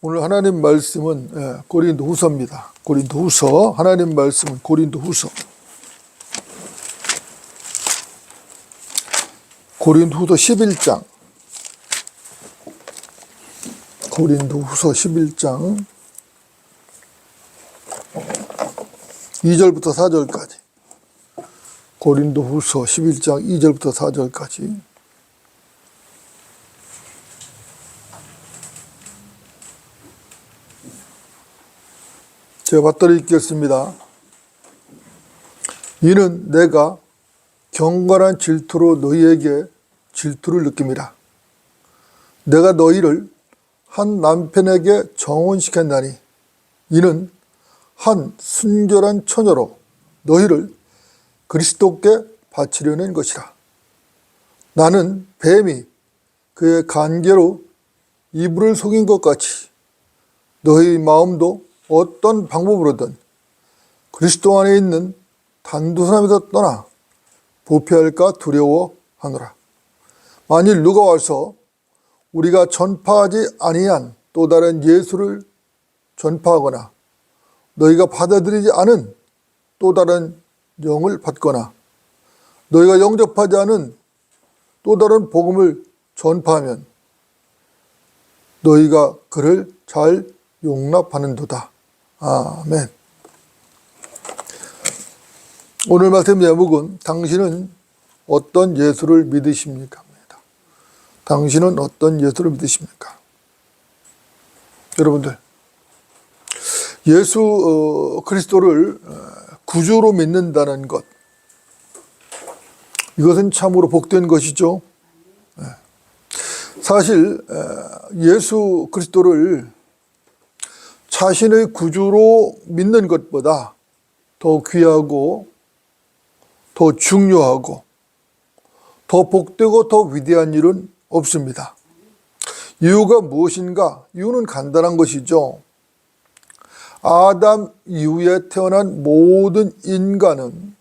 오늘 하나님 말씀은 고린도후서입니다. 고린도후서, 하나님 말씀은 고린도후서. 고린도후서 11장. 고린도후서 11장 2절부터 4절까지. 고린도후서 11장 2절부터 4절까지. 제가 받들어 읽겠습니다. 이는 내가 경건한 질투로 너희에게 질투를 느낍니다. 내가 너희를 한 남편에게 정혼시켰나니 이는 한 순결한 처녀로 너희를 그리스도께 바치려는 것이라. 나는 뱀이 그의 간계로 이불을 속인 것 같이 너희 마음도 어떤 방법으로든 그리스도 안에 있는 단두사람에서 떠나 부패할까 두려워하노라. 만일 누가 와서 우리가 전파하지 아니한 또 다른 예수를 전파하거나 너희가 받아들이지 않은 또 다른 영을 받거나 너희가 영접하지 않은 또 다른 복음을 전파하면 너희가 그를 잘 용납하는도다. 아멘. 오늘 말씀 제목은 당신은 어떤 예수를 믿으십니까? 당신은 어떤 예수를 믿으십니까? 여러분들, 예수 그리스도를 구주로 믿는다는 것, 이것은 참으로 복된 것이죠. 사실 예수 그리스도를 자신의 구주로 믿는 것보다 더 귀하고 더 중요하고 더 복되고 더 위대한 일은 없습니다. 이유가 무엇인가? 이유는 간단한 것이죠. 아담 이후에 태어난 모든 인간은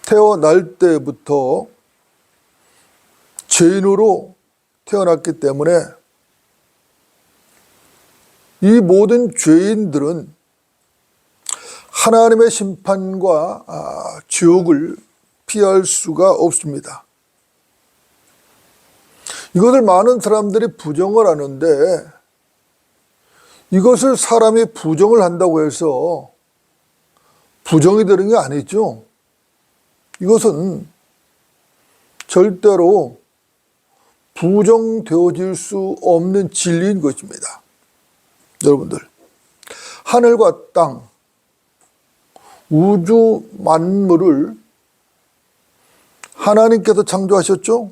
태어날 때부터 죄인으로 태어났기 때문에 이 모든 죄인들은 하나님의 심판과 지옥을 피할 수가 없습니다. 이것을 많은 사람들이 부정을 하는데 이것을 사람이 부정을 한다고 해서 부정이 되는 게 아니죠. 이것은 절대로 부정되어질 수 없는 진리인 것입니다. 여러분들, 하늘과 땅, 우주 만물을 하나님께서 창조하셨죠?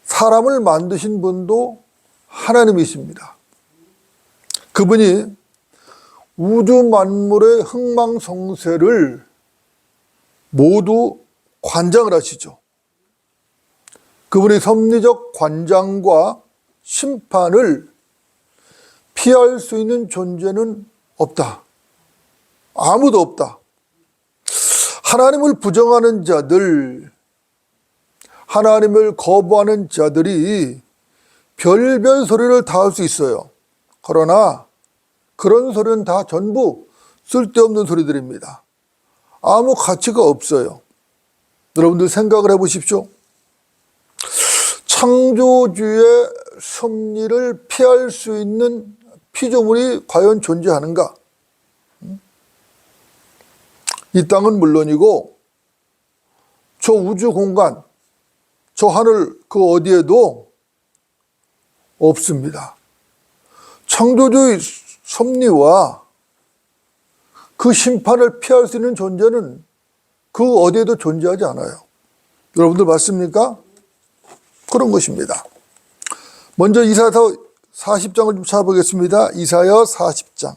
사람을 만드신 분도 하나님이십니다. 그분이 우주 만물의 흥망성쇠를 모두 관장을 하시죠. 그분의 섭리적 관장과 심판을 피할 수 있는 존재는 없다. 아무도 없다. 하나님을 부정하는 자들, 하나님을 거부하는 자들이 별별 소리를 다 할 수 있어요. 그러나 그런 소리는 다 전부 쓸데없는 소리들입니다. 아무 가치가 없어요. 여러분들 생각을 해보십시오. 창조주의 섭리를 피할 수 있는 피조물이 과연 존재하는가? 이 땅은 물론이고 저 우주 공간, 저 하늘 그 어디에도 없습니다. 창조주의 섭리와 그 심판을 피할 수 있는 존재는 그 어디에도 존재하지 않아요. 여러분들 맞습니까? 그런 것입니다. 먼저 이사야서 40장을 좀 찾아보겠습니다. 이사야 40장.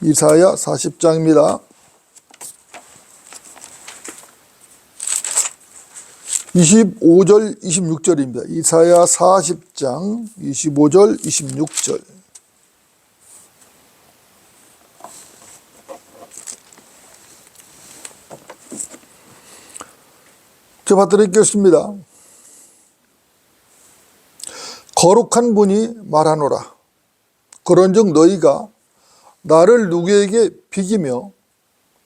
이사야 40장입니다. 25절, 26절입니다. 이사야 40장 25절, 26절. 제가 받들어 읽겠습니다. 거룩한 분이 말하노라. 그런즉 너희가 나를 누구에게 비기며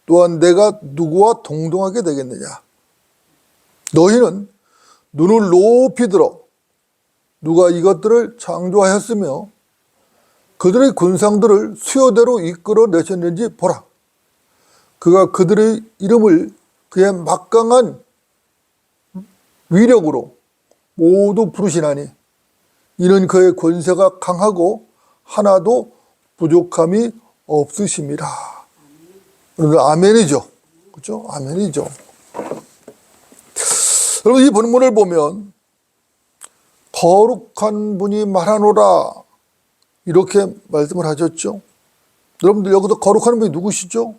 또한 내가 누구와 동등하게 되겠느냐. 너희는 눈을 높이 들어 누가 이것들을 창조하였으며 그들의 군상들을 수요대로 이끌어 내셨는지 보라. 그가 그들의 이름을 그의 막강한 위력으로 모두 부르시나니 이는 그의 권세가 강하고 하나도 부족함이 없으심이라. 여러분 아멘이죠. 그렇죠? 아멘이죠. 여러분 이 본문을 보면 거룩한 분이 말하노라 이렇게 말씀을 하셨죠. 여러분들 여기서 거룩한 분이 누구시죠?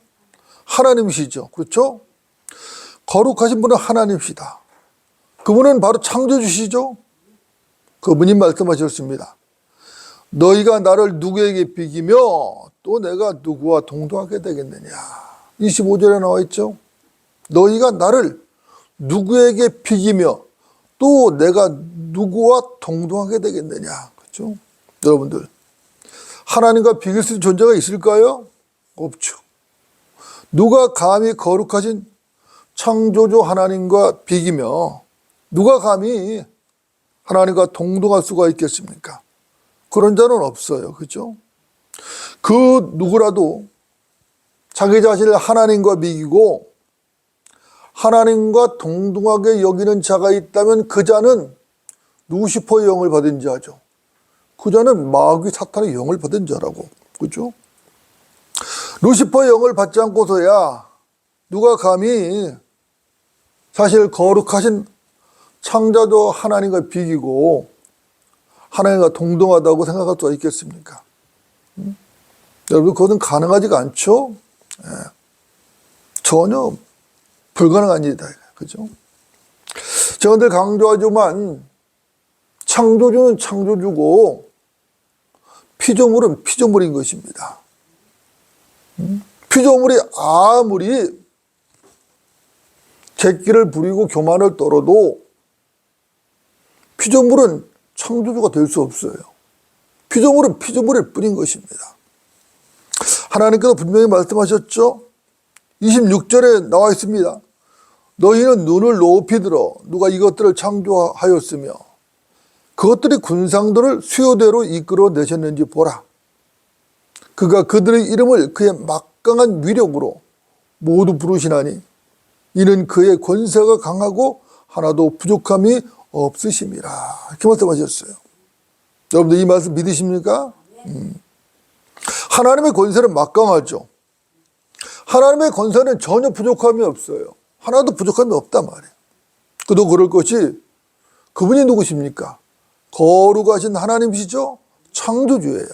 하나님이시죠. 그렇죠? 거룩하신 분은 하나님이시다. 그분은 바로 창조주시죠. 그분이 말씀하셨습니다. 너희가 나를 누구에게 비기며 또 내가 누구와 동등하게 되겠느냐. 25절에 나와 있죠. 너희가 나를 누구에게 비기며 또 내가 누구와 동등하게 되겠느냐. 그렇죠? 여러분들 하나님과 비길 수 있는 존재가 있을까요? 없죠. 누가 감히 거룩하신 창조주 하나님과 비기며 누가 감히 하나님과 동등할 수가 있겠습니까? 그런 자는 없어요. 그렇죠? 그 누구라도 자기 자신을 하나님과 비기고 하나님과 동등하게 여기는 자가 있다면 그 자는 루시퍼의 영을 받은 자죠. 그 자는 마귀 사탄의 영을 받은 자라고. 그렇죠? 루시퍼의 영을 받지 않고서야 누가 감히 사실 거룩하신 창조주 하나님과 비기고 하나님과 동등하다고 생각할 수가 있겠습니까? 여러분 그것은 가능하지가 않죠. 예. 전혀 불가능한 일이다. 그죠? 제가 늘 강조하지만 창조주는 창조주고 피조물은 피조물인 것입니다. 피조물이 아무리 객기를 부리고 교만을 떨어도 피조물은 창조주가 될 수 없어요. 피조물은 피조물일 뿐인 것입니다. 하나님께서 분명히 말씀하셨죠. 26절에 나와 있습니다. 너희는 눈을 높이 들어 누가 이것들을 창조하였으며 그것들이 군상들을 수요대로 이끌어 내셨는지 보라. 그가 그들의 이름을 그의 막강한 위력으로 모두 부르시나니 이는 그의 권세가 강하고 하나도 부족함이 없으심이라. 이렇게 말씀하셨어요. 여러분들 이 말씀 믿으십니까? 하나님의 권세는 막강하죠. 하나님의 권세는 전혀 부족함이 없어요. 하나도 부족함이 없단 말이에요. 그도 그럴 것이 그분이 누구십니까? 거룩하신 하나님이시죠? 창조주예요.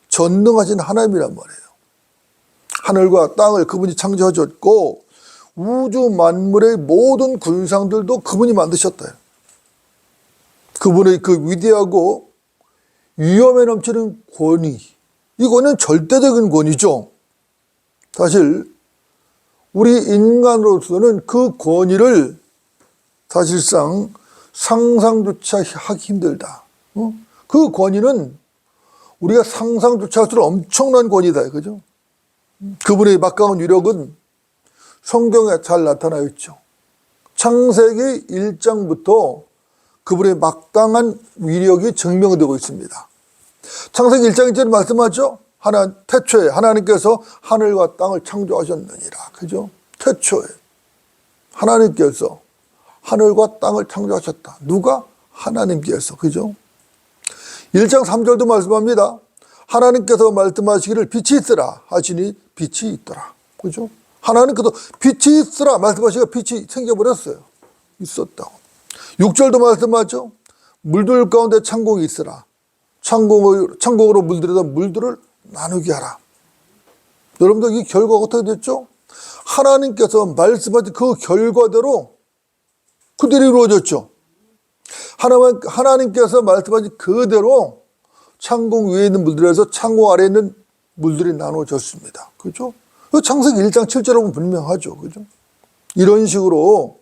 전능하신 하나님이란 말이에요. 하늘과 땅을 그분이 창조하셨고 우주 만물의 모든 군상들도 그분이 만드셨다. 그분의 그 위대하고 위엄에 넘치는 권위, 이거는 절대적인 권위죠. 사실 우리 인간으로서는 그 권위를 사실상 상상조차 하기 힘들다. 그 권위는 우리가 상상조차 할 수 없는 엄청난 권위다. 그죠? 그분의 막강한 위력은 성경에 잘 나타나 있죠. 창세기 1장부터 그분의 막강한 위력이 증명되고 있습니다. 창세기 1장 1절에 말씀하죠. 태초에 하나님께서 하늘과 땅을 창조하셨느니라. 그죠? 태초에 하나님께서 하늘과 땅을 창조하셨다. 누가? 하나님께서. 그죠? 1장 3절도 말씀합니다. 하나님께서 말씀하시기를 빛이 있으라 하시니 빛이 있더라. 그죠? 하나님께서 빛이 있으라 말씀하시기가 빛이 생겨버렸어요. 있었다고. 6절도 말씀하죠. 물들 가운데 창공이 있으라. 창공으로 물들여서 물들을 나누게 하라. 여러분들 이 결과가 어떻게 됐죠? 하나님께서 말씀하신 그 결과대로 그대로 이루어졌죠. 하나님께서 말씀하신 그대로 창공 위에 있는 물들에서 창공 아래에 있는 물들이 나눠졌습니다. 그죠? 창세기 1장 7절에 보면 분명하죠. 그죠? 이런 식으로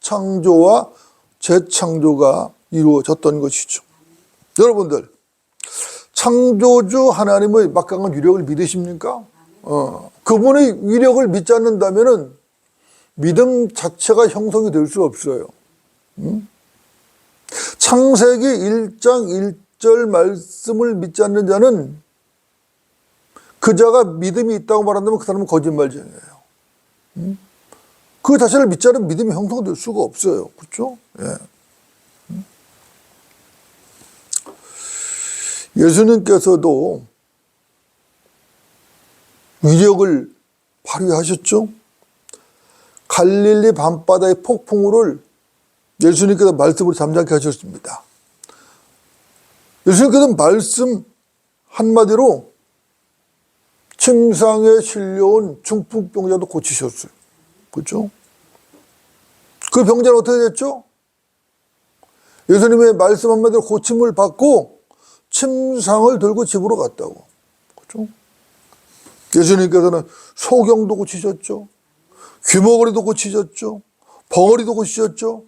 창조와 재창조가 이루어졌던 것이죠. 여러분들, 창조주 하나님의 막강한 위력을 믿으십니까? 그분의 위력을 믿지 않는다면은 믿음 자체가 형성이 될 수 없어요. 창세기 1장 1절 말씀을 믿지 않는 자는 그 자가 믿음이 있다고 말한다면 그 사람은 거짓말쟁이에요. 그 자체를 믿지 않으면 믿음이 형성될 수가 없어요. 그렇죠? 예. 예수님께서도 위력을 발휘하셨죠. 갈릴리 밤바다의 폭풍우를 예수님께서 말씀으로 잠잠케 하셨습니다. 예수님께서 말씀 한마디로 침상에 실려온 중풍병자도 고치셨어요. 그렇죠? 그 병자는 어떻게 됐죠? 예수님의 말씀 한마디로 고침을 받고 침상을 들고 집으로 갔다고. 그렇죠? 예수님께서는 소경도 고치셨죠. 귀머거리도 고치셨죠. 벙어리도 고치셨죠.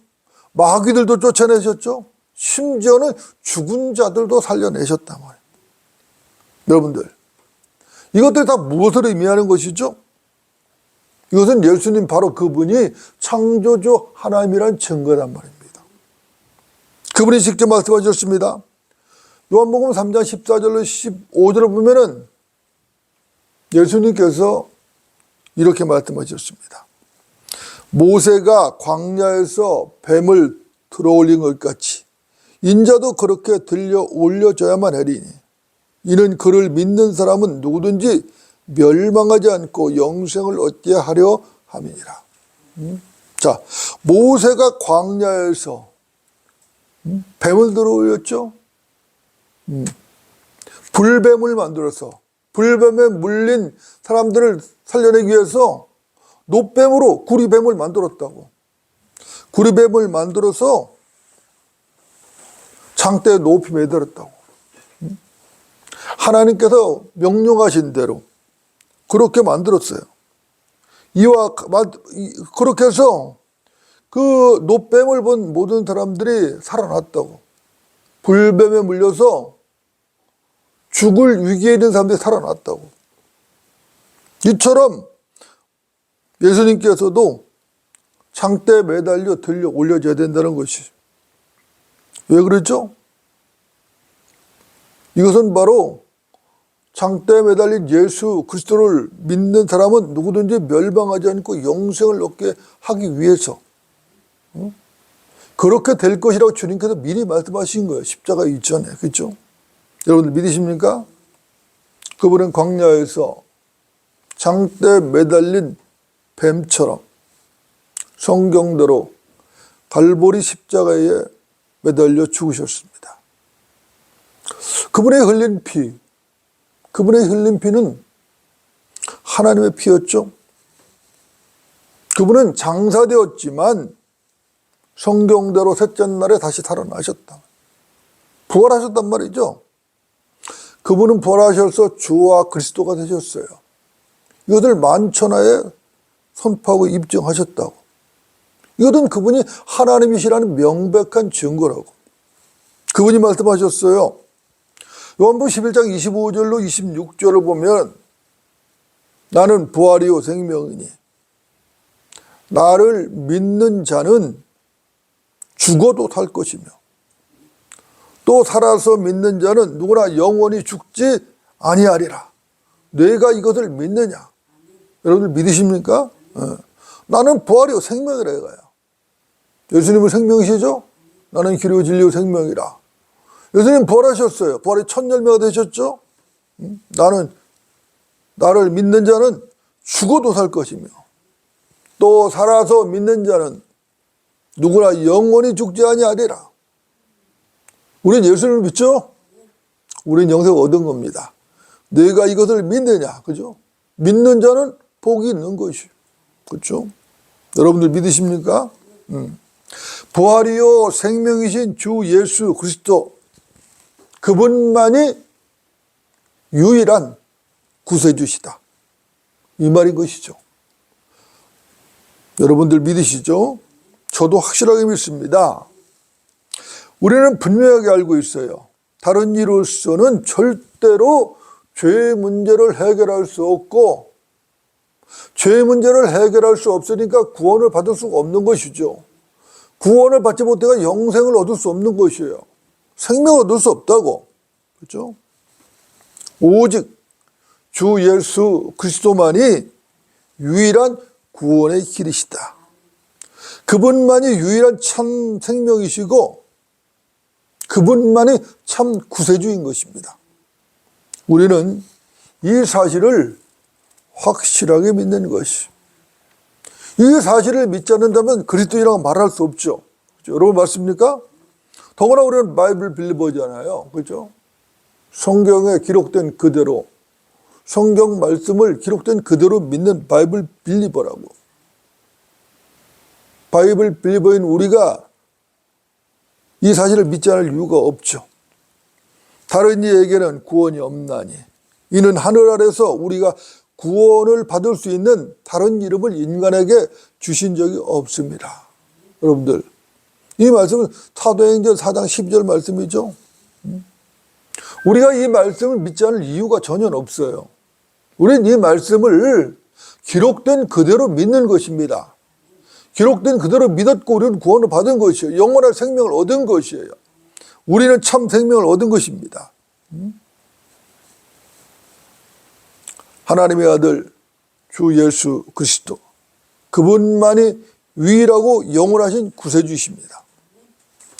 마귀들도 쫓아내셨죠. 심지어는 죽은 자들도 살려내셨단 말이에요. 여러분들, 이것들이 다 무엇을 의미하는 것이죠? 이것은 예수님 바로 그분이 창조주 하나님이라는 증거란 말입니다. 그분이 직접 말씀하셨습니다. 요한복음 3장 14절로 15절을 보면은 예수님께서 이렇게 말씀하셨습니다. 모세가 광야에서 뱀을 들어올린 것 같이 인자도 그렇게 들려 올려져야만 하리니 이는 그를 믿는 사람은 누구든지 멸망하지 않고 영생을 얻게 하려 함이니라. 자, 모세가 광야에서 뱀을 들어올렸죠. 불뱀을 만들어서 불뱀에 물린 사람들을 살려내기 위해서 놋뱀으로 구리뱀을 만들었다고. 구리뱀을 만들어서 장대에 높이 매달았다고. 하나님께서 명령하신 대로 그렇게 만들었어요. 그렇게 해서 그 놋뱀을 본 모든 사람들이 살아났다고. 불뱀에 물려서 죽을 위기에 있는 사람들이 살아났다고. 이처럼 예수님께서도 장대에 매달려 들려 올려져야 된다는 것이. 왜 그랬죠? 이것은 바로 장대에 매달린 예수 그리스도를 믿는 사람은 누구든지 멸망하지 않고 영생을 얻게 하기 위해서 그렇게 될 것이라고 주님께서 미리 말씀하신 거예요. 십자가 이전에. 그렇죠? 여러분들 믿으십니까? 그분은 광야에서 장대에 매달린 뱀처럼 성경대로 갈보리 십자가에 매달려 죽으셨습니다. 그분의 흘린 피는 하나님의 피였죠. 그분은 장사되었지만 성경대로 셋째 날에 다시 살아나셨다. 부활하셨단 말이죠. 그분은 부활하셔서 주와 그리스도가 되셨어요. 이것을 만천하에 선포하고 입증하셨다고. 이것은 그분이 하나님이시라는 명백한 증거라고. 그분이 말씀하셨어요. 요한복음 11장 25절로 26절을 보면 나는 부활이요 생명이니 나를 믿는 자는 죽어도 살 것이며 또 살아서 믿는 자는 누구나 영원히 죽지 아니하리라. 내가 이것을 믿느냐? 여러분들 믿으십니까? 나는 부활이요 생명이라 이거야. 예수님은 생명이시죠? 나는 길이요 진리요 생명이라. 예수님 부활하셨어요. 부활의 첫 열매가 되셨죠? 나를 믿는 자는 죽어도 살 것이며 또 살아서 믿는 자는 누구나 영원히 죽지 아니하리라. 우리는 예수님을 믿죠? 우리는 영생을 얻은 겁니다. 내가 이것을 믿느냐, 그죠? 믿는 자는 복이 있는 것이요. 그렇죠? 여러분들 믿으십니까? 부활이요 생명이신 주 예수 그리스도 그분만이 유일한 구세주시다. 이 말인 것이죠. 여러분들 믿으시죠? 저도 확실하게 믿습니다. 우리는 분명하게 알고 있어요. 다른 이로서는 절대로 죄의 문제를 해결할 수 없고, 죄의 문제를 해결할 수 없으니까 구원을 받을 수가 없는 것이죠. 구원을 받지 못해가 영생을 얻을 수 없는 것이에요. 생명을 얻을 수 없다고. 그렇죠? 오직 주 예수 그리스도만이 유일한 구원의 길이시다. 그분만이 유일한 참 생명이시고 그분만이 참 구세주인 것입니다. 우리는 이 사실을 확실하게 믿는 것이, 이 사실을 믿지 않는다면 그리스도인이라고 말할 수 없죠. 그렇죠? 여러분 맞습니까? 더구나 우리는 바이블 빌리버잖아요. 그렇죠? 성경에 기록된 그대로, 성경 말씀을 기록된 그대로 믿는 바이블 빌리버라고. 바이블 빌리버인 우리가 이 사실을 믿지 않을 이유가 없죠. 다른 이에게는 구원이 없나니 이는 하늘 아래서 우리가 구원을 받을 수 있는 다른 이름을 인간에게 주신 적이 없습니다. 여러분들, 이 말씀은 사도행전 4장 12절 말씀이죠. 우리가 이 말씀을 믿지 않을 이유가 전혀 없어요. 우리는 이 말씀을 기록된 그대로 믿는 것입니다. 기록된 그대로 믿었고 우리는 구원을 받은 것이에요. 영원한 생명을 얻은 것이에요. 우리는 참 생명을 얻은 것입니다. 하나님의 아들 주 예수 그리스도, 그분만이 유일하고 영원하신 구세주이십니다.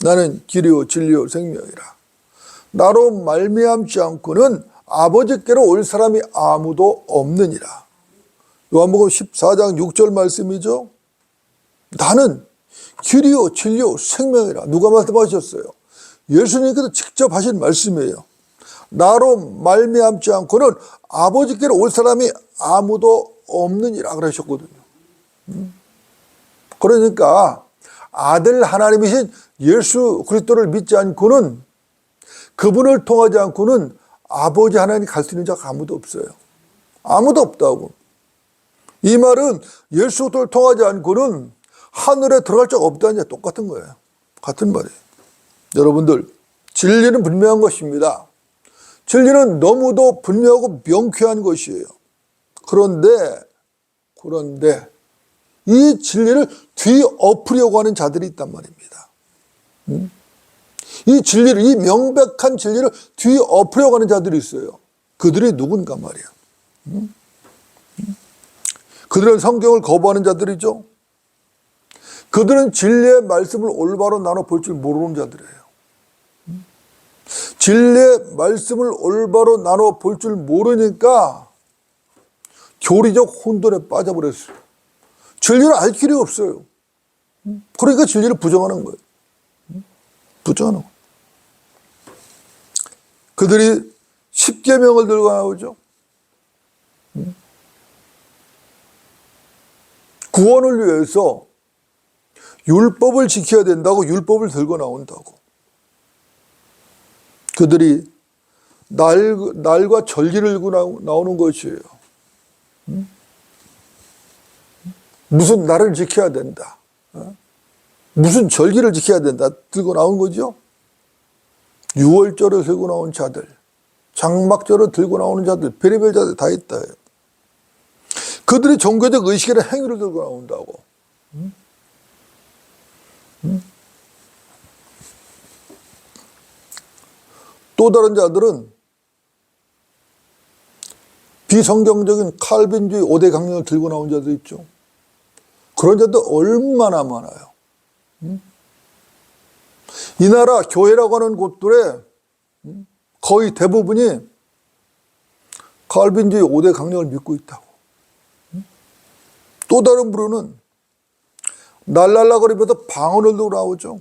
나는 길이요 진리요 생명이라. 나로 말미암지 않고는 아버지께로 올 사람이 아무도 없느니라. 요한복음 14장 6절 말씀이죠. 나는 길이요 진리요 생명이라. 누가 말씀하셨어요? 예수님께서 직접 하신 말씀이에요. 나로 말미암지 않고는 아버지께로 올 사람이 아무도 없느니라 그러셨거든요. 그러니까 아들 하나님이신 예수 그리스도를 믿지 않고는, 그분을 통하지 않고는 아버지 하나님 갈 수 있는 자가 아무도 없어요. 아무도 없다고. 이 말은 예수 그리스도를 통하지 않고는 하늘에 들어갈 자가 없다는 게 똑같은 거예요. 같은 말이에요. 여러분들, 진리는 분명한 것입니다. 진리는 너무도 분명하고 명쾌한 것이에요. 그런데 이 진리를 뒤엎으려고 하는 자들이 있단 말입니다. 이 진리를, 이 명백한 진리를 뒤엎으려고 하는 자들이 있어요. 그들이 누군가 말이야. 그들은 성경을 거부하는 자들이죠. 그들은 진리의 말씀을 올바로 나눠 볼 줄 모르는 자들이에요. 진리의 말씀을 올바로 나눠 볼 줄 모르니까 교리적 혼돈에 빠져버렸어요. 진리를 알 길이 없어요. 그러니까 진리를 부정하는 거예요. 부정하는 거예요. 그들이 십계명을 들고 나오죠. 구원을 위해서 율법을 지켜야 된다고 율법을 들고 나온다고. 그들이 날과 절기를 들고 나오는 것이에요. 무슨 날을 지켜야 된다, 무슨 절기를 지켜야 된다 들고 나온 거죠. 유월절을 들고 나온 자들, 장막절을 들고 나오는 자들, 별의별 자들 다 있다. 그들이 종교적 의식이나 행위를 들고 나온다고. 또 다른 자들은 비성경적인 칼빈주의 5대 강령을 들고 나온 자도 있죠. 그런 자들 얼마나 많아요. 이 나라 교회라고 하는 곳들에 거의 대부분이 칼빈주의 5대 강령을 믿고 있다고. 또 다른 부류는 날랄라거리면서 방언을 들고 나오죠.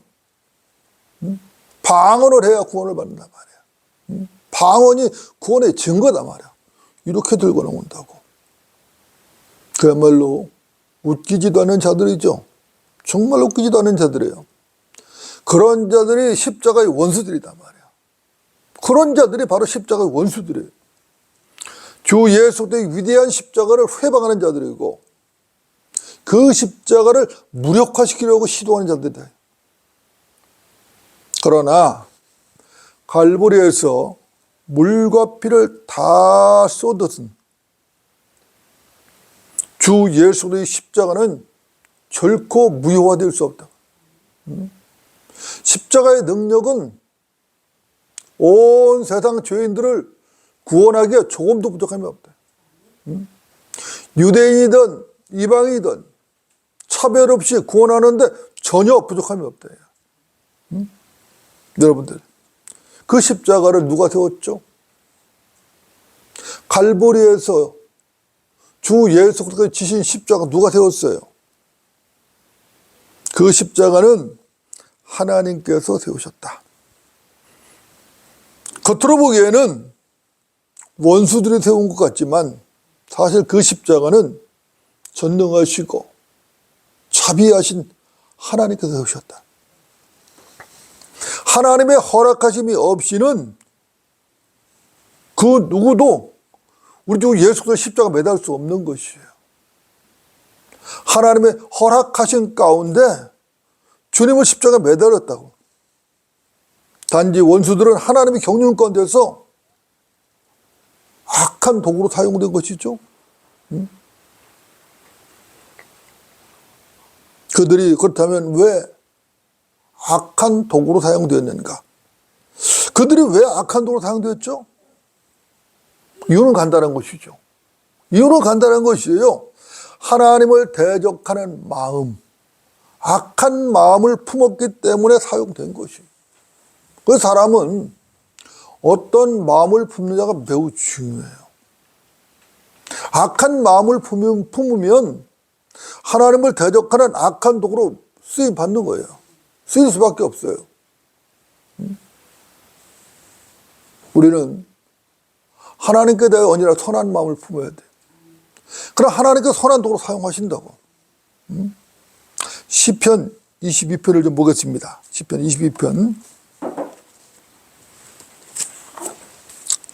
방언을 해야 구원을 받는단 말이야. 방언이 구원의 증거다 말이야. 이렇게 들고 나온다고. 그야말로 웃기지도 않은 자들이죠. 정말 웃기지도 않은 자들이에요. 그런 자들이 십자가의 원수들이단 말이야. 그런 자들이 바로 십자가의 원수들이에요. 주 예수 그리스도의 위대한 십자가를 회방하는 자들이고 그 십자가를 무력화시키려고 시도하는 자들이다. 그러나 갈보리에서 물과 피를 다 쏟으신 주 예수 그리스도의 십자가는 결코 무효화될 수 없다. 십자가의 능력은 온 세상 죄인들을 구원하기에 조금도 부족함이 없다. 유대인이든 이방이든 차별 없이 구원하는데 전혀 부족함이 없다. 여러분들, 그 십자가를 누가 세웠죠? 갈보리에서 주 예수 그리스도가 지신 십자가 누가 세웠어요? 그 십자가는 하나님께서 세우셨다. 겉으로 보기에는 원수들이 세운 것 같지만 사실 그 십자가는 전능하시고 자비하신 하나님께서 세우셨다. 하나님의 허락하심이 없이는 그 누구도 우리 주 예수 그리스도 십자가 매달 수 없는 것이에요. 하나님의 허락하신 가운데 주님을 십자가 매달았다고. 단지 원수들은 하나님의 경륜권 돼서 악한 도구로 사용된 것이죠. 그들이 그렇다면 왜 악한 도구로 사용되었는가? 그들이 왜 악한 도구로 사용되었죠? 이유는 간단한 것이죠. 이유는 간단한 것이에요. 하나님을 대적하는 마음, 악한 마음을 품었기 때문에 사용된 것이에요. 그 사람은 어떤 마음을 품느냐가 매우 중요해요. 악한 마음을 품으면 하나님을 대적하는 악한 도구로 쓰임 받는 거예요. 쓰일 수밖에 없어요. 우리는 하나님께 대해 언제나 선한 마음을 품어야 돼. 그럼 하나님께서 선한 도구로 사용하신다고. 시편 22편을 좀 보겠습니다. 시편 22편.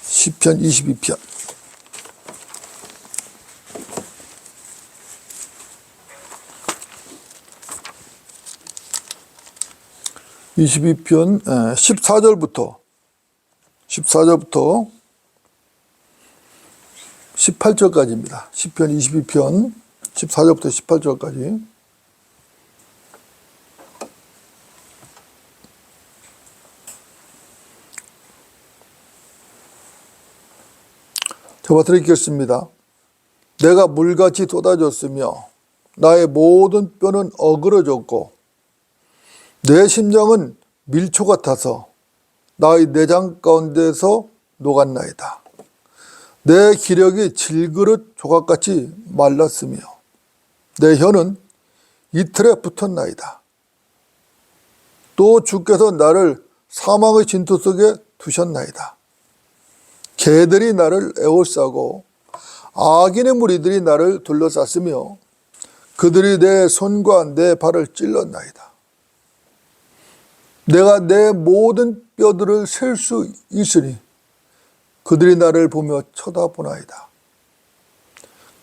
시편 22편. (22편) 14절부터 18절까지입니다. 시편 22편 14절부터 18절까지. 제가 드리겠습니다. 내가 물같이 쏟아졌으며 나의 모든 뼈는 어그러졌고 내 심장은 밀초 같아서 나의 내장 가운데서 녹았나이다. 내 기력이 질그릇 조각같이 말랐으며 내 혀는 이틀에 붙었나이다. 또 주께서 나를 사망의 진토 속에 두셨나이다. 개들이 나를 에워싸고 악인의 무리들이 나를 둘러쌌으며 그들이 내 손과 내 발을 찔렀나이다. 내가 내 모든 뼈들을 셀 수 있으니 그들이 나를 보며 쳐다보나이다.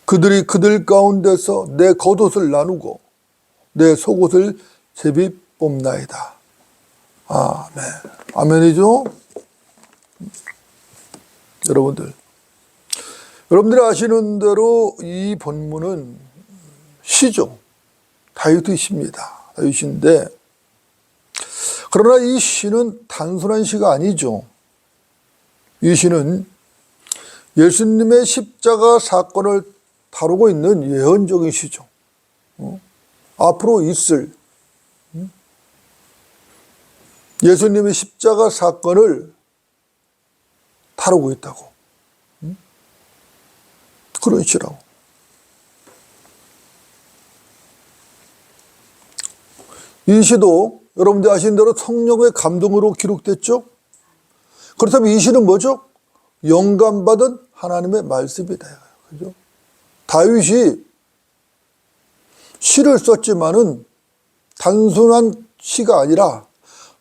그들이 그들 가운데서 내 겉옷을 나누고 내 속옷을 제비 뽑나이다. 아멘. 아멘이죠? 여러분들이 아시는 대로 이 본문은 시죠. 다윗의 시입니다. 다윗인데, 그러나 이 시는 단순한 시가 아니죠. 이 시는 예수님의 십자가 사건을 다루고 있는 예언적인 시죠. 앞으로 있을 예수님의 십자가 사건을 다루고 있다고. 그런 시라고. 이 시도 여러분들 아시는 대로 성령의 감동으로 기록됐죠? 그렇다면 이 시는 뭐죠? 영감받은 하나님의 말씀이다. 그죠? 다윗이 시를 썼지만은 단순한 시가 아니라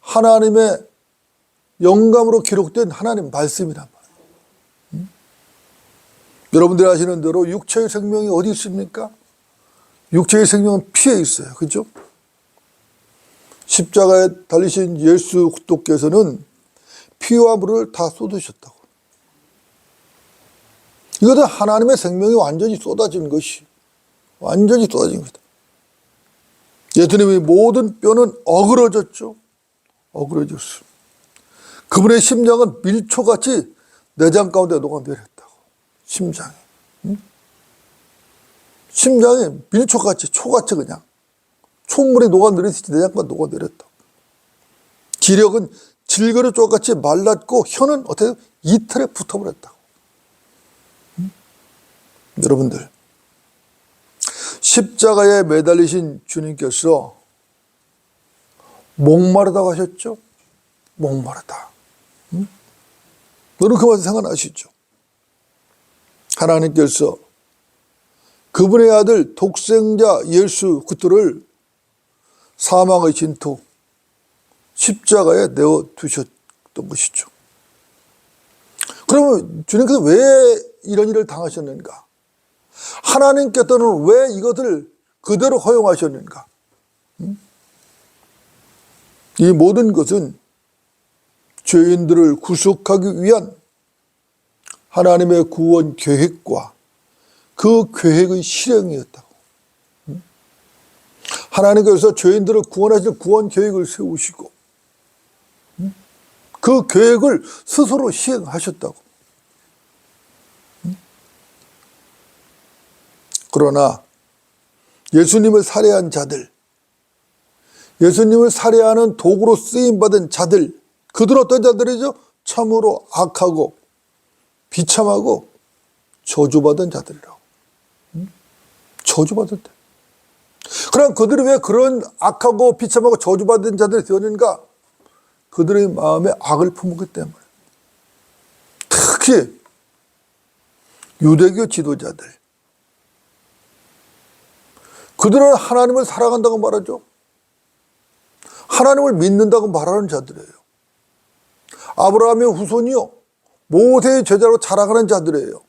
하나님의 영감으로 기록된 하나님 말씀이란 말이에요. 여러분들이 아시는 대로 육체의 생명이 어디 있습니까? 육체의 생명은 피에 있어요. 그죠? 십자가에 달리신 예수 그리스도께서는 피와 물을 다 쏟으셨다고. 이것은 하나님의 생명이 완전히 쏟아진 것이, 완전히 쏟아진 것이다. 예수님의 모든 뼈는 어그러졌죠. 어그러졌어요. 그분의 심장은 밀초같이 내장 가운데 녹아내렸다고. 심장이. 응? 심장이 밀초같이, 초같이 그냥. 촛물이 녹아내리듯이 내장 가운데 녹아내렸다고. 기력은 질거리 쪽같이 말랐고 혀는 어떻게 이틀에 붙어버렸다고. 응? 여러분들, 십자가에 매달리신 주님께서 목마르다고 하셨죠? 목마르다. 응? 너는 그 말씀 생각나시죠? 하나님께서 그분의 아들 독생자 예수 그리스도를 사망의 진토 십자가에 내어두셨던 것이죠. 그러면 주님께서 왜 이런 일을 당하셨는가? 하나님께서는 왜 이것을 그대로 허용하셨는가? 이 모든 것은 죄인들을 구속하기 위한 하나님의 구원 계획과 그 계획의 실행이었다고. 하나님께서 죄인들을 구원하실 구원 계획을 세우시고 그 계획을 스스로 시행하셨다고. 그러나 예수님을 살해한 자들, 예수님을 살해하는 도구로 쓰임받은 자들, 그들은 어떤 자들이죠? 참으로 악하고 비참하고 저주받은 자들이라고. 저주받은 자. 그럼 그들이 왜 그런 악하고 비참하고 저주받은 자들이 되었는가? 그들의 마음에 악을 품었기 때문에. 특히 유대교 지도자들, 그들은 하나님을 사랑한다고 말하죠. 하나님을 믿는다고 말하는 자들이에요. 아브라함의 후손이요, 모세의 제자로 자라가는 자들이에요.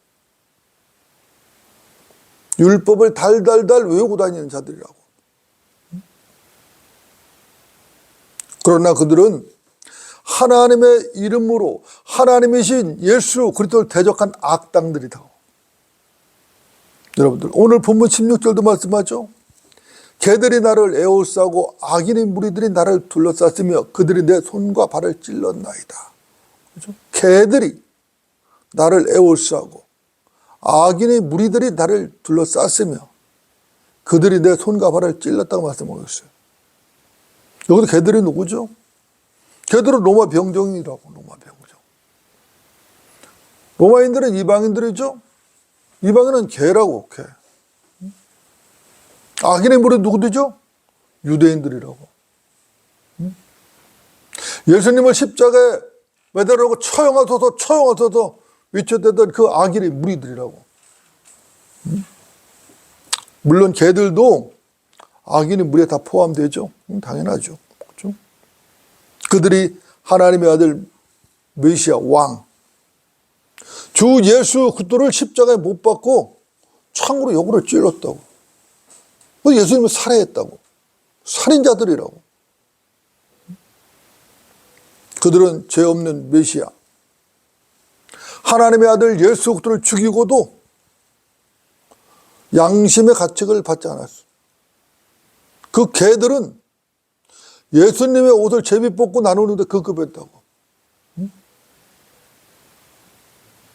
율법을 달달달 외우고 다니는 자들이라고. 그러나 그들은 하나님의 이름으로 하나님이신 예수 그리스도를 대적한 악당들이다. 여러분들, 오늘 본문 16절도 말씀하죠. 개들이 나를 에워싸고 악인의 무리들이 나를 둘러쌌으며 그들이 내 손과 발을 찔렀나이다. 그렇죠? 개들이 나를 에워싸고 악인의 무리들이 나를 둘러쌌으며 그들이 내 손과 발을 찔렀다고 말씀하고 있어요. 여기서 개들이 누구죠? 개들은 로마 병정이라고. 로마 병정. 로마인들은 이방인들이죠. 이방인은 개라고. 개. 악인의 무리 누구들이죠? 유대인들이라고. 예수님을 십자가에 매달아놓고 처형하소서 처형하소서 외쳤던 그 악인의 무리들이라고. 물론 개들도 악인의 무리에 다 포함되죠. 당연하죠. 그렇죠? 그들이 하나님의 아들 메시아 왕 주 예수 그리스도를 십자가에 못 박고 창으로 역으로 찔렀다고. 예수님을 살해했다고. 살인자들이라고. 그들은 죄 없는 메시아 하나님의 아들 예수 그리스도를 죽이고도 양심의 가책을 받지 않았어. 그 개들은 예수님의 옷을 제비 뽑고 나누는데 급급했다고.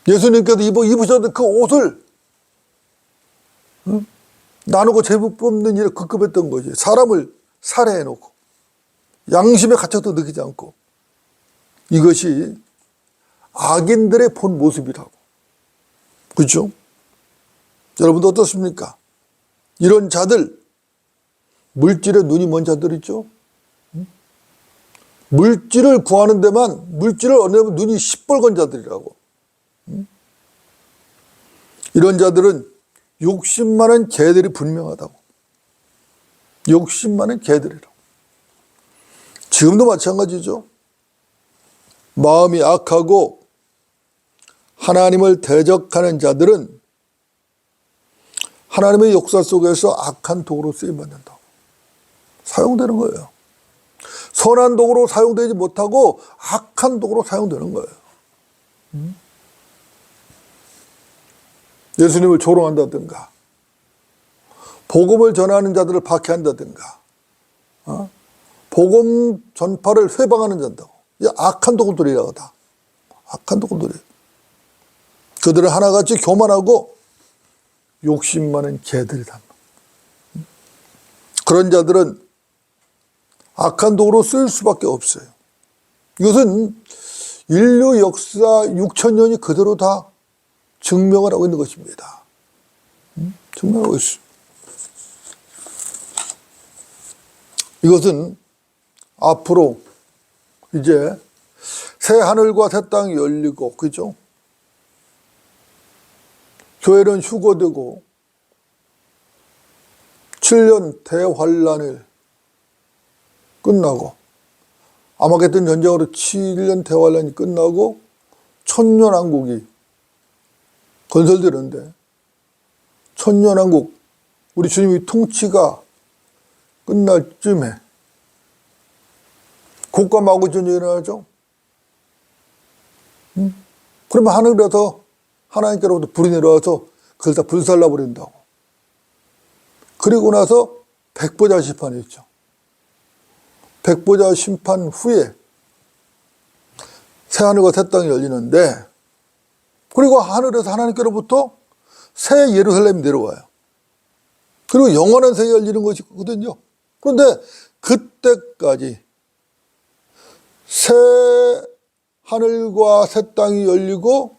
예수님께서 입으셨던 그 옷을 나누고 제비 뽑는 일에 급급했던 거지. 사람을 살해해놓고 양심의 가책도 느끼지 않고. 이것이 악인들의 본 모습이라고. 그렇죠? 여러분도 어떻습니까? 이런 자들, 물질에 눈이 먼 자들이죠. 물질을 구하는 데만, 물질을 얻으려면 눈이 시뻘건 자들이라고. 이런 자들은 욕심 많은 개들이 분명하다고. 욕심 많은 개들이라고. 지금도 마찬가지죠. 마음이 악하고 하나님을 대적하는 자들은 하나님의 역사 속에서 악한 도구로 쓰임받는다고. 사용되는 거예요. 선한 도구로 사용되지 못하고 악한 도구로 사용되는 거예요. 예수님을 조롱한다든가, 복음을 전하는 자들을 박해한다든가, 복음 전파를 회방하는 자다고. 악한 도구들이라고 다. 악한 도구들이. 그들은 하나같이 교만하고 욕심 많은 개들이다. 그런 자들은 악한 도구로 쓰일 수밖에 없어요. 이것은 인류 역사 6,000년이 그대로 다 증명을 하고 있는 것입니다. 증명하고 있어요. 이것은 앞으로 이제 새 하늘과 새 땅이 열리고, 그죠? 교회는 휴거되고 7년 대환란을 끝나고, 아마겟돈 전쟁으로 7년 대환란이 끝나고 천년왕국이 건설되는데, 천년왕국, 우리 주님의 통치가 끝날 쯤에 곡과 마구 전쟁이 일어나죠. 그러면 하늘에서 하나님께로부터 불이 내려와서 그걸 다 불살라 버린다고. 그리고 나서 백보자 심판이 있죠. 백보자 심판 후에 새 하늘과 새 땅이 열리는데, 그리고 하늘에서 하나님께로부터 새 예루살렘이 내려와요. 그리고 영원한 세계가 열리는 것이거든요. 그런데 그때까지 새 하늘과 새 땅이 열리고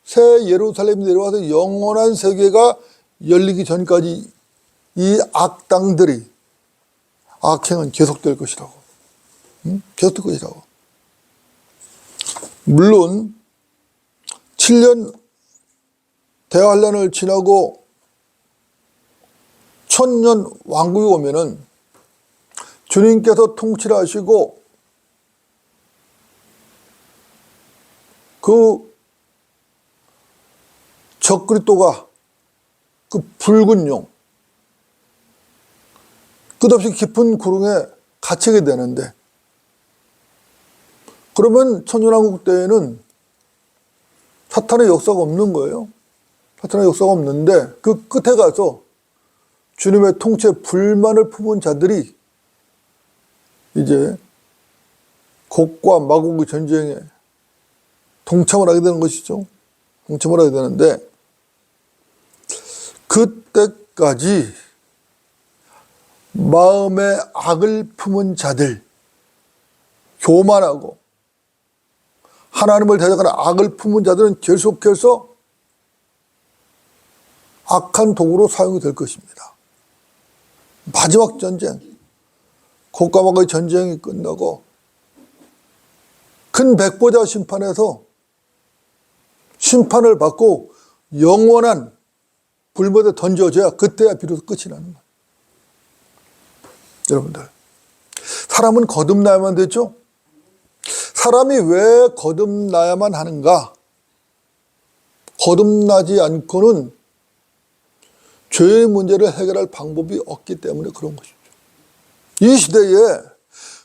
새 예루살렘이 내려와서 영원한 세계가 열리기 전까지 이 악당들이, 악행은 계속될 것이라고. 계속될 것이라고. 물론 7년 대환란을 지나고 천년 왕국이 오면은 주님께서 통치를 하시고 그 적그리스도가 그 붉은 용, 끝없이 깊은 구름에 갇히게 되는데, 그러면 천년왕국 때에는 사탄의 역사가 없는 거예요. 사탄의 역사가 없는데, 그 끝에 가서 주님의 통치에 불만을 품은 자들이 이제 곡과 마곡의 전쟁에 동참을 하게 되는 것이죠. 동참을 하게 되는데, 그때까지 마음에 악을 품은 자들, 교만하고 하나님을 대적하는 악을 품은 자들은 계속해서 악한 도구로 사용이 될 것입니다. 마지막 전쟁, 곡과 마곡의 전쟁이 끝나고 큰 백보자 심판에서 심판을 받고 영원한 불못에 던져져야 그때야 비로소 끝이 나는 거예요. 여러분들, 사람은 거듭나야만 되죠? 사람이 왜 거듭나야만 하는가? 거듭나지 않고는 죄의 문제를 해결할 방법이 없기 때문에 그런 것이죠. 이 시대에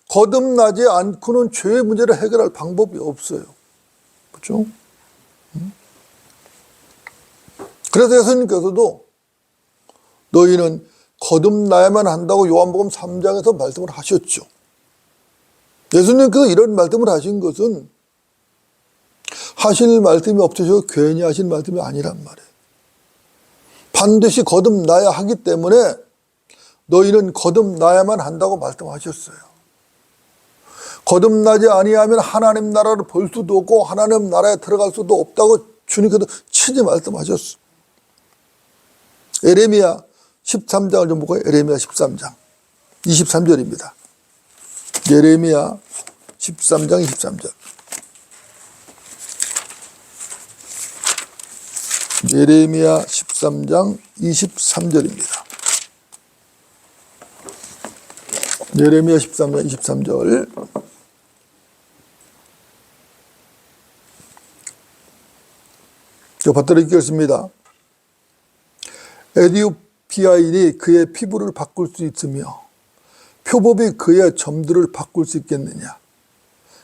거듭나지 않고는 죄의 문제를 해결할 방법이 없어요. 그렇죠? 그래서 예수님께서도 너희는 거듭나야만 한다고 요한복음 3장에서 말씀을 하셨죠. 예수님께서 이런 말씀을 하신 것은 하실 말씀이 없으셔서 괜히 하신 말씀이 아니란 말이에요. 반드시 거듭나야 하기 때문에 너희는 거듭나야만 한다고 말씀하셨어요. 거듭나지 아니하면 하나님 나라를 볼 수도 없고 하나님 나라에 들어갈 수도 없다고 주님께서 친히 말씀하셨어요. 에레미야 13장을 좀 보고요. 에레미야 13장 23절입니다. 에레미야 13장 23절. 에레미야 13장 23절입니다. 에레미야 13장 23절. 저 받들어 읽겠습니다. 에디오피아인이 그의 피부를 바꿀 수 있으며 표범이 그의 점들을 바꿀 수 있겠느냐?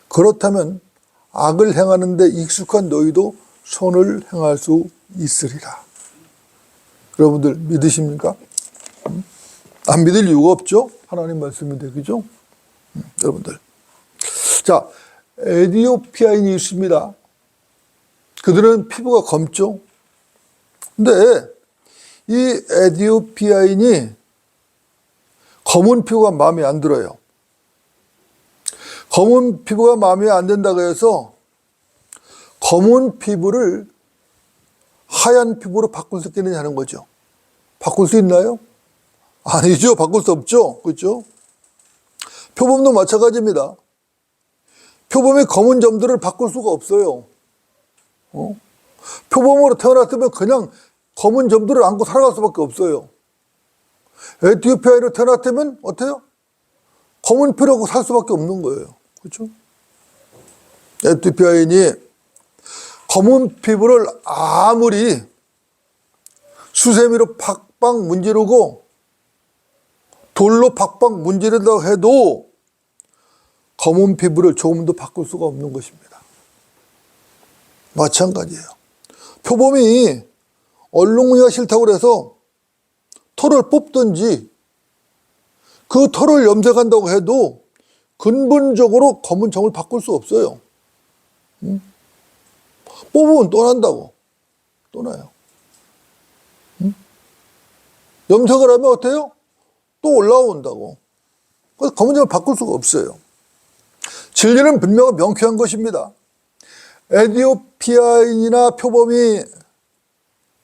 그렇다면 악을 행하는 데 익숙한 너희도 선을 행할 수 있으리라. 여러분들 믿으십니까? 안 믿을 이유가 없죠? 하나님 말씀인데, 그죠? 여러분들. 자, 에디오피아인이 있습니다. 그들은 피부가 검죠? 근데 이 에디오피아인이 검은 피부가 마음에 안 들어요. 검은 피부가 마음에 안 든다고 해서 검은 피부를 하얀 피부로 바꿀 수 있겠느냐 하는 거죠. 바꿀 수 있나요? 아니죠. 바꿀 수 없죠. 그렇죠? 표범도 마찬가지입니다. 표범의 검은 점들을 바꿀 수가 없어요. 표범으로 태어났으면 그냥 검은 점들을 안고 살아갈 수밖에 없어요. 에티오피아인으로 태어났다면 어때요? 검은 피라고 살 수밖에 없는 거예요. 그렇죠? 에티오피아인이 검은 피부를 아무리 수세미로 팍팍 문지르고 돌로 팍팍 문지른다고 해도 검은 피부를 조금도 바꿀 수가 없는 것입니다. 마찬가지예요. 표범이 얼룩무늬가 싫다고 해서 털을 뽑든지 그 털을 염색한다고 해도 근본적으로 검은 점을 바꿀 수 없어요. 뽑으면 또 난다고. 또 나요. 염색을 하면 어때요? 또 올라온다고. 그래서 검은 점을 바꿀 수가 없어요. 진리는 분명히 명쾌한 것입니다. 에디오피아인이나 표범이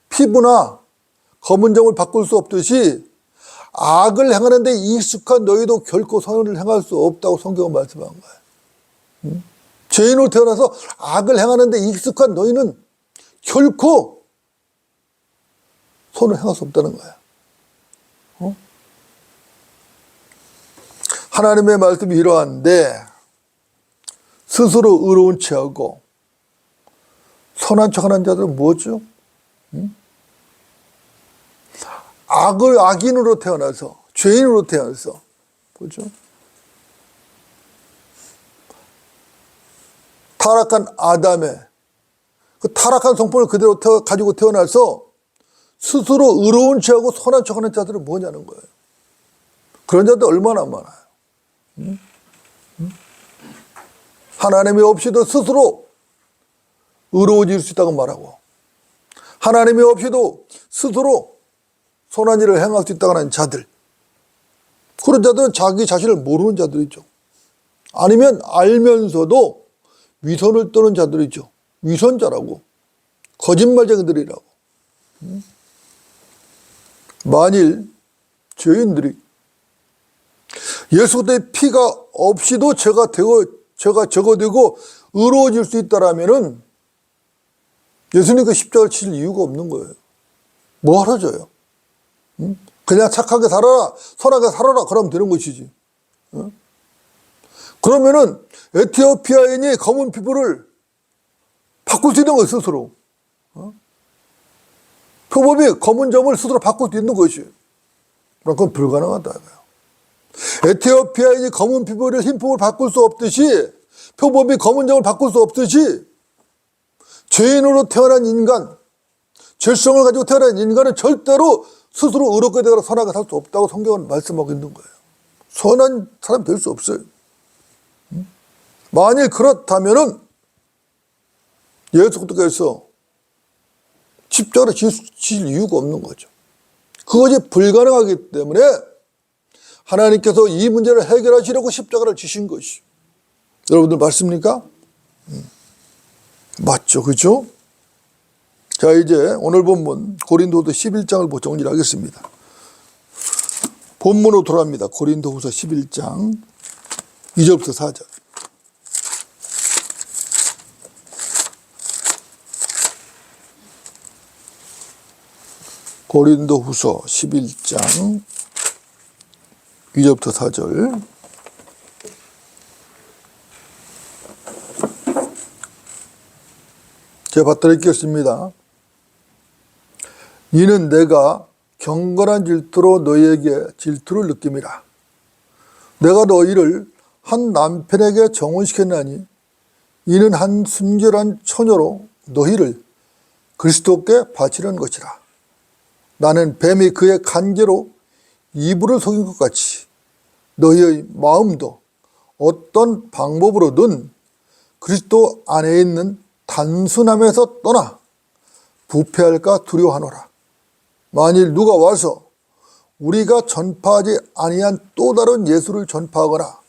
피부나 검은 점을 바꿀 수 없듯이 악을 행하는 데 익숙한 너희도 결코 선을 행할 수 없다고 성경은 말씀한 거예요. 죄인으로 태어나서 악을 행하는 데 익숙한 너희는 결코 선을 행할 수 없다는 거예요. 하나님의 말씀이 이러한데 스스로 의로운 체하고 선한 척하는 자들은 뭐죠? 악인으로 태어나서 죄인으로 태어나서 그렇죠? 타락한 아담의 그 타락한 성품을 그대로 가지고 태어나서 스스로 의로운 체하고 선한 척하는 자들은 뭐냐는 거예요. 그런 자들 얼마나 많아요. 하나님이 없이도 스스로 의로워질 수 있다고 말하고 하나님이 없이도 스스로 선한 일을 행할 수 있다고 하는 자들, 그런 자들은 자기 자신을 모르는 자들이죠. 아니면 알면서도 위선을 떠는 자들이죠. 위선자라고, 거짓말쟁이들이라고. 만일 죄인들이 예수 그리스도의 피가 없이도 죄가 적어되고 의로워질 수 있다라면은 예수님께 십자가를 치실 이유가 없는 거예요. 뭐 하러 져요? 그냥 착하게 살아라, 선하게 살아라, 그러면 되는 것이지. 그러면은 에티오피아인이 검은 피부를 바꿀 수 있는 거예요, 스스로. 표범이 검은 점을 스스로 바꿀 수 있는 것이에요. 그럼 그건 불가능하다. 에티오피아인이 검은 피부를 흰 피부를 바꿀 수 없듯이 표범이 검은 점을 바꿀 수 없듯이 죄인으로 태어난 인간, 죄성을 가지고 태어난 인간은 절대로 스스로 의롭게 되거나 선하게 살 수 없다고 성경은 말씀하고 있는 거예요. 선한 사람 될 수 없어요. 만일 그렇다면은 예수 그리스도께서 십자가를 지실 이유가 없는 거죠. 그것이 불가능하기 때문에 하나님께서 이 문제를 해결하시려고 십자가를 지신 것이. 여러분들 맞습니까? 맞죠, 그렇죠? 자, 이제 오늘 본문 고린도후서 11장을 정리를 하겠습니다. 본문으로 돌아갑니다. 고린도후서 11장 2절부터 4절. 고린도후서 11장 2절부터 4절. 제가 받들어 읽겠습니다. 이는 내가 경건한 질투로 너희에게 질투를 느낌이라. 내가 너희를 한 남편에게 정혼시켰나니 이는 한 순결한 처녀로 너희를 그리스도께 바치려는 것이라. 나는 뱀이 그의 간계로 이불을 속인 것 같이 너희의 마음도 어떤 방법으로든 그리스도 안에 있는 단순함에서 떠나 부패할까 두려워하노라. 만일 누가 와서 우리가 전파하지 아니한 또 다른 예수를 전파하거나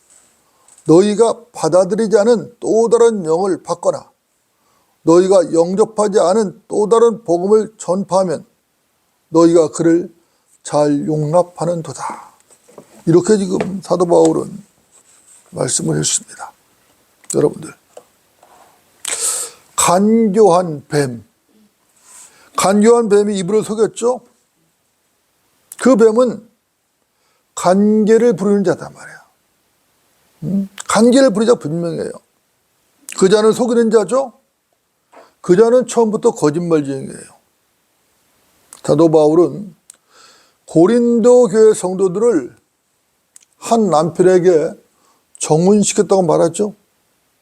너희가 받아들이지 않은 또 다른 영을 받거나 너희가 영접하지 않은 또 다른 복음을 전파하면 너희가 그를 잘 용납하는 도다. 이렇게 지금 사도 바울은 말씀을 했습니다. 여러분들, 간교한 뱀, 간교한 뱀이 이불을 속였죠. 그 뱀은 간계를 부리는 자단 말이에요. 간계를 부리자 분명해요. 그 자는 속이는 자죠. 그 자는 처음부터 거짓말쟁이에요. 사도 바울은 고린도 교회 성도들을 한 남편에게 정혼시켰다고 말하죠.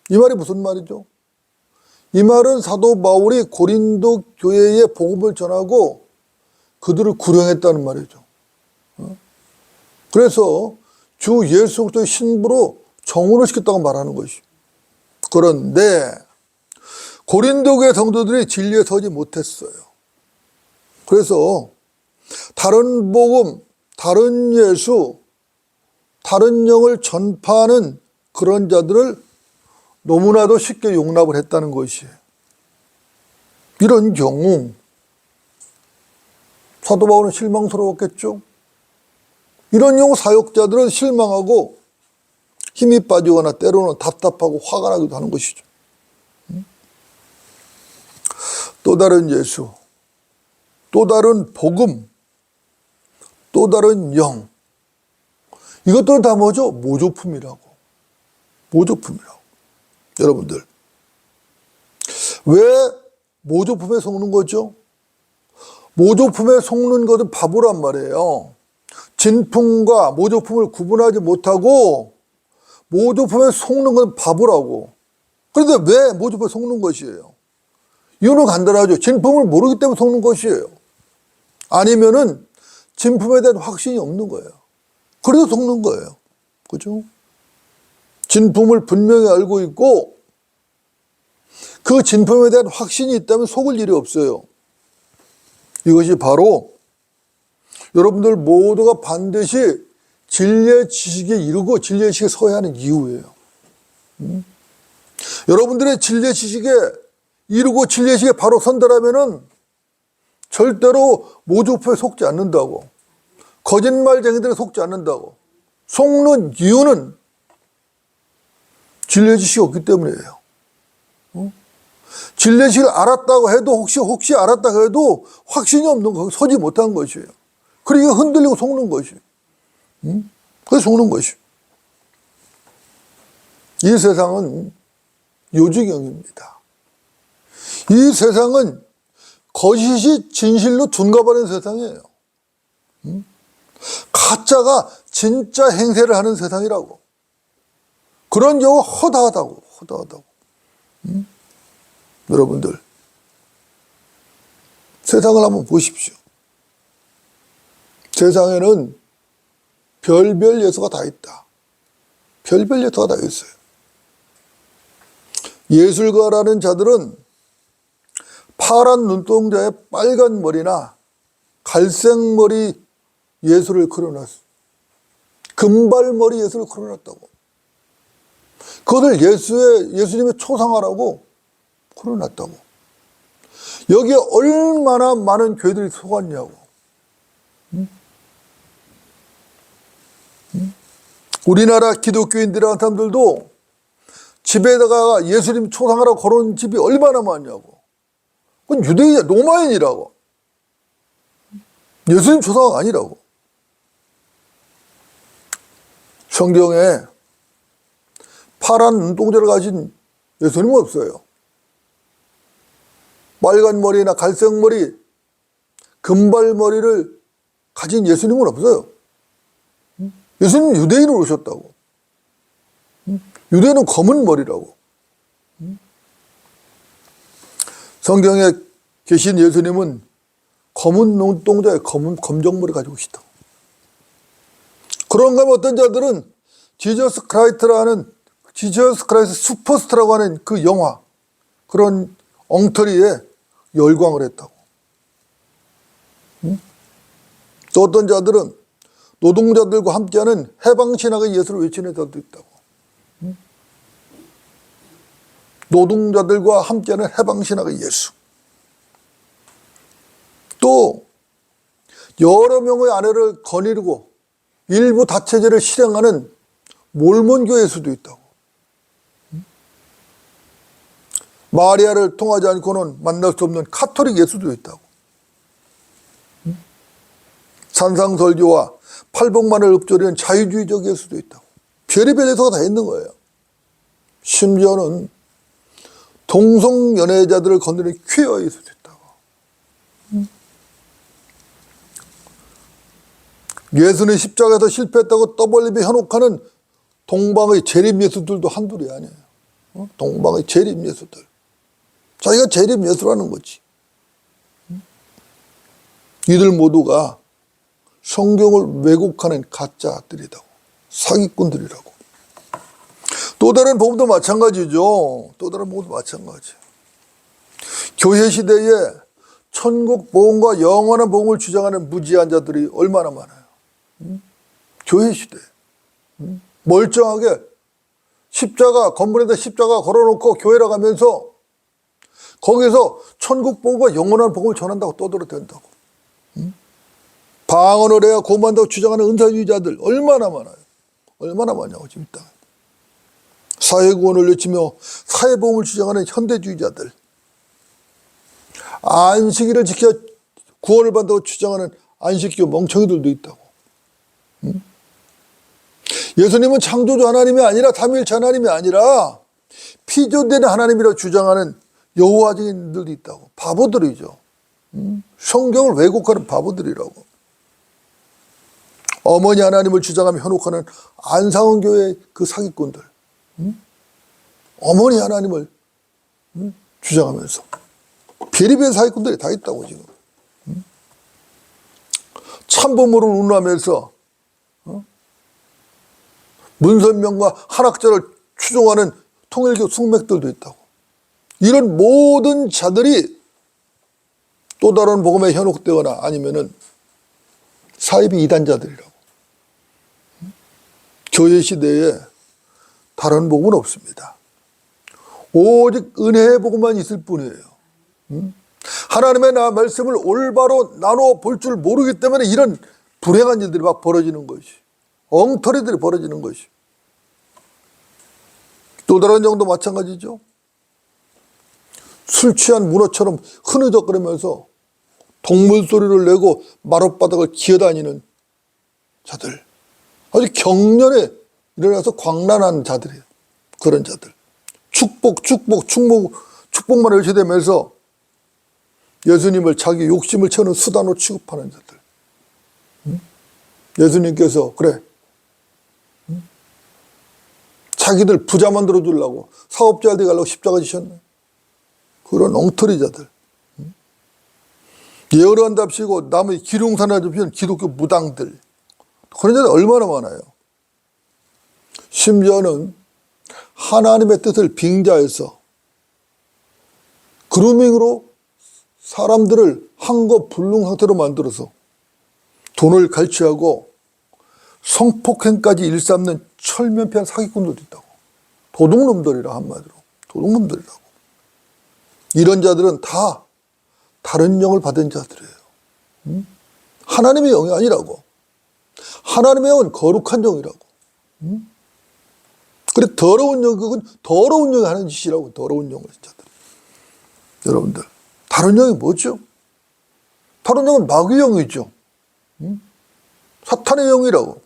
이 말이 무슨 말이죠? 이 말은 사도 바울이 고린도 교회에 복음을 전하고 그들을 구령했다는 말이죠. 그래서 주 예수 그리스도의 신부로 정혼을 시켰다고 말하는 것이죠. 그런데 고린도 교회 성도들이 진리에 서지 못했어요. 그래서 다른 복음, 다른 예수, 다른 영을 전파하는 그런 자들을 너무나도 쉽게 용납을 했다는 것이에요. 이런 경우 사도 바울은 실망스러웠겠죠. 이런 경우 사역자들은 실망하고 힘이 빠지거나 때로는 답답하고 화가 나기도 하는 것이죠. 또 다른 예수, 또 다른 복음, 또 다른 영, 이것들은 다 뭐죠? 모조품이라고. 모조품이라고. 여러분들, 왜 모조품에 속는 거죠? 모조품에 속는 것은 바보란 말이에요. 진품과 모조품을 구분하지 못하고 모조품에 속는 건 바보라고. 그런데 왜 모조품에 속는 것이에요? 이유는 간단하죠. 진품을 모르기 때문에 속는 것이에요. 아니면은 진품에 대한 확신이 없는 거예요. 그래서 속는 거예요. 그죠? 진품을 분명히 알고 있고 그 진품에 대한 확신이 있다면 속을 일이 없어요. 이것이 바로 여러분들 모두가 반드시 진리의 지식에 이르고 진리의 지식에 서야 하는 이유예요. 여러분들의 진리의 지식에 이르고 진리의 지식에 바로 선다라면은 절대로 모조품에 속지 않는다고. 거짓말쟁이들에 속지 않는다고. 속는 이유는 진리의 지식이 없기 때문이에요. 진리의 지식을 알았다고 해도 혹시 알았다고 해도 확신이 없는 거, 서지 못한 것이에요. 그러니까 흔들리고 속는 것이에요. 그래서 속는 것이에요. 이 세상은 요지경입니다. 이 세상은 거짓이 진실로 둔갑하는 세상이에요. 가짜가 진짜 행세를 하는 세상이라고. 그런 경우가 허다하다고. 여러분들, 세상을 한번 보십시오. 세상에는 별별 예수가 다 있다. 별별 예수가 다 있어요. 예술가라는 자들은 파란 눈동자에 빨간 머리나 갈색 머리 예술을 그려놨어. 금발머리 예술을 그려놨다고. 그것을 예수님의 초상화라고 그려놨다고. 여기에 얼마나 많은 교회들이 속았냐고. 우리나라 기독교인들이라는 사람들도 집에다가 예수님 초상화라고 걸어놓은 집이 얼마나 많냐고. 그건 유대인이야, 로마인이라고. 예수님 초상화가 아니라고. 성경에 파란 눈동자를 가진 예수님은 없어요. 빨간 머리나 갈색 머리, 금발 머리를 가진 예수님은 없어요. 예수님은 유대인으로 오셨다고. 유대는 검은 머리라고. 성경에 계신 예수님은 검은 눈동자에 검정머리 가지고 계시다. 그런가 하면 어떤 자들은 지저스 크라이스트 슈퍼스타라고 하는 그 영화, 그런 엉터리에 열광을 했다고. 또 어떤 자들은 노동자들과 함께하는 해방신학의 예수를 외치는 자도 있다고. 노동자들과 함께하는 해방신학의 예수. 또 여러 명의 아내를 거느리고 일부 다처제를 실행하는 몰몬교의 예수도 있다고. 마리아를 통하지 않고는 만날 수 없는 카톨릭 예수도 있다고. 산상설교와 팔복만을 읊조리는 자유주의적 예수도 있다고. 별의별 예수가 다 있는 거예요. 심지어는 동성연애자들을 건드리는 퀴어 예수도 있다고. 예수는 십자가에서 실패했다고 떠벌리며 현혹하는 동방의 재림 예수들도 한둘이 아니에요. 동방의 재림 예수들. 자기가 재림 예수라는 거지. 이들 모두가 성경을 왜곡하는 가짜들이라고. 사기꾼들이라고. 또 다른 복음도 마찬가지죠. 또 다른 복음도 마찬가지. 교회 시대에 천국 복음과 영원한 복음을 주장하는 무지한 자들이 얼마나 많아요. 교회 시대. 멀쩡하게 십자가, 건물에다 십자가 걸어놓고 교회로 가면서 거기서 천국 복음과 영원한 복음을 전한다고 떠들어댄다고. 방언을 해야 고만다고 주장하는 은사주의자들 얼마나 많아요. 얼마나 많냐고 지금 땅. 사회구원을 외치며 사회복음을 주장하는 현대주의자들. 안식일을 지켜 구원을 받는다고 주장하는 안식교 멍청이들도 있다고. 예수님은 창조주 하나님이 아니라 삼위일체 하나님이 아니라 피조된 하나님이라고 주장하는 여호와적인들도 있다고. 바보들이죠. 성경을 왜곡하는 바보들이라고. 어머니 하나님을 주장하며 현혹하는 안상원교회의 그 사기꾼들. 어머니 하나님을 주장하면서 별의별 사기꾼들이 다 있다고 지금. 참부모를 운운하면서 문선명과 한학자를 추종하는 통일교 숙맥들도 있다고. 이런 모든 자들이 또 다른 복음에 현혹되거나 아니면은 사이비 이단자들이라고. 교회 시대에 다른 복음은 없습니다. 오직 은혜의 복음만 있을 뿐이에요. 하나님의 말씀을 올바로 나눠 볼 줄 모르기 때문에 이런 불행한 일들이 막 벌어지는 것이, 엉터리들이 벌어지는 것이. 또 다른 정도 마찬가지죠. 술 취한 문어처럼 흐느적거리면서 동물 소리를 내고 마룻바닥을 기어다니는 자들. 아주 경련에 일어나서 광란한 자들이에요. 그런 자들. 축복만 외치되면서 예수님을 자기 욕심을 채우는 수단으로 취급하는 자들. 예수님께서 그래, 자기들 부자 만들어 주려고 사업자 되게 하려고 십자가 지셨네. 그런 엉터리자들. 예언한답시고 남의 기룡산을 잡히는 기독교 무당들. 그런 자들 얼마나 많아요. 심지어는 하나님의 뜻을 빙자해서 그루밍으로 사람들을 한거불능 상태로 만들어서 돈을 갈취하고 성폭행까지 일삼는 철면피한 사기꾼들도 있다고. 도둑놈들이라 한마디로. 도둑놈들이라고. 이런 자들은 다 다른 영을 받은 자들이에요. 하나님의 영이 아니라고. 하나님의 영은 거룩한 영이라고. 그래, 더러운 영, 그건 더러운 영이 하는 짓이라고. 더러운 영을 자들. 여러분들, 다른 영이 뭐죠? 다른 영은 마귀의 영이죠. 사탄의 영이라고.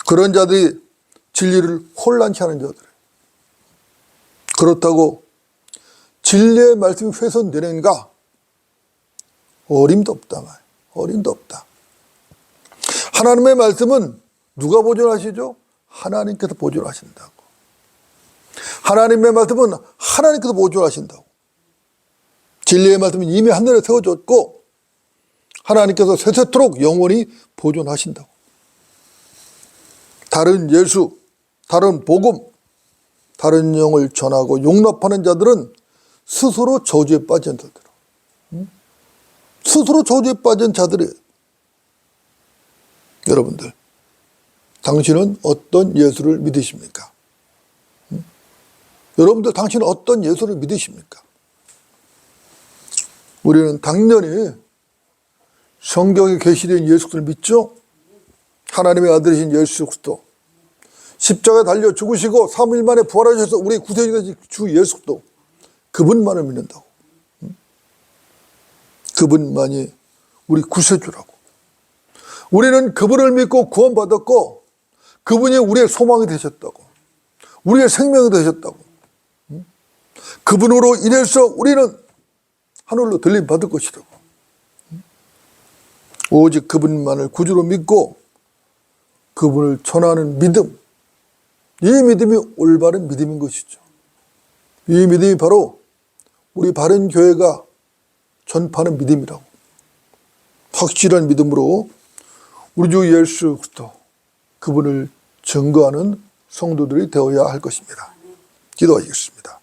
그런 자들이 진리를 혼란케 하는 자들. 그렇다고 진리의 말씀이 훼손되는가? 어림도 없다 말. 어림도 없다. 하나님의 말씀은 누가 보존하시죠? 하나님께서 보존하신다고. 하나님의 말씀은 하나님께서 보존하신다고. 진리의 말씀은 이미 하늘에 세워졌고 하나님께서 세세토록 영원히 보존하신다고. 다른 예수, 다른 복음, 다른 영을 전하고 용납하는 자들은 스스로 저주에 빠진 자들. 스스로 저주에 빠진 자들이에요. 여러분들, 당신은 어떤 예수를 믿으십니까? 여러분들, 당신은 어떤 예수를 믿으십니까? 우리는 당연히 성경에 계시된 예수 그리스도를 믿죠? 하나님의 아들이신 예수 그리스도, 십자가에 달려 죽으시고 3일 만에 부활하셔서 우리 구세주가 되신 주 예수 그리스도, 그분만을 믿는다고. 그분만이 우리 구세주라고. 우리는 그분을 믿고 구원받았고 그분이 우리의 소망이 되셨다고. 우리의 생명이 되셨다고. 그분으로 인해서 우리는 하늘로 들림 받을 것이라고. 오직 그분만을 구주로 믿고 그분을 전하는 믿음, 이 믿음이 올바른 믿음인 것이죠. 이 믿음이 바로 우리 바른 교회가 전파하는 믿음이라고. 확실한 믿음으로 우리 주 예수 그리스도, 그분을 증거하는 성도들이 되어야 할 것입니다. 기도하시겠습니다.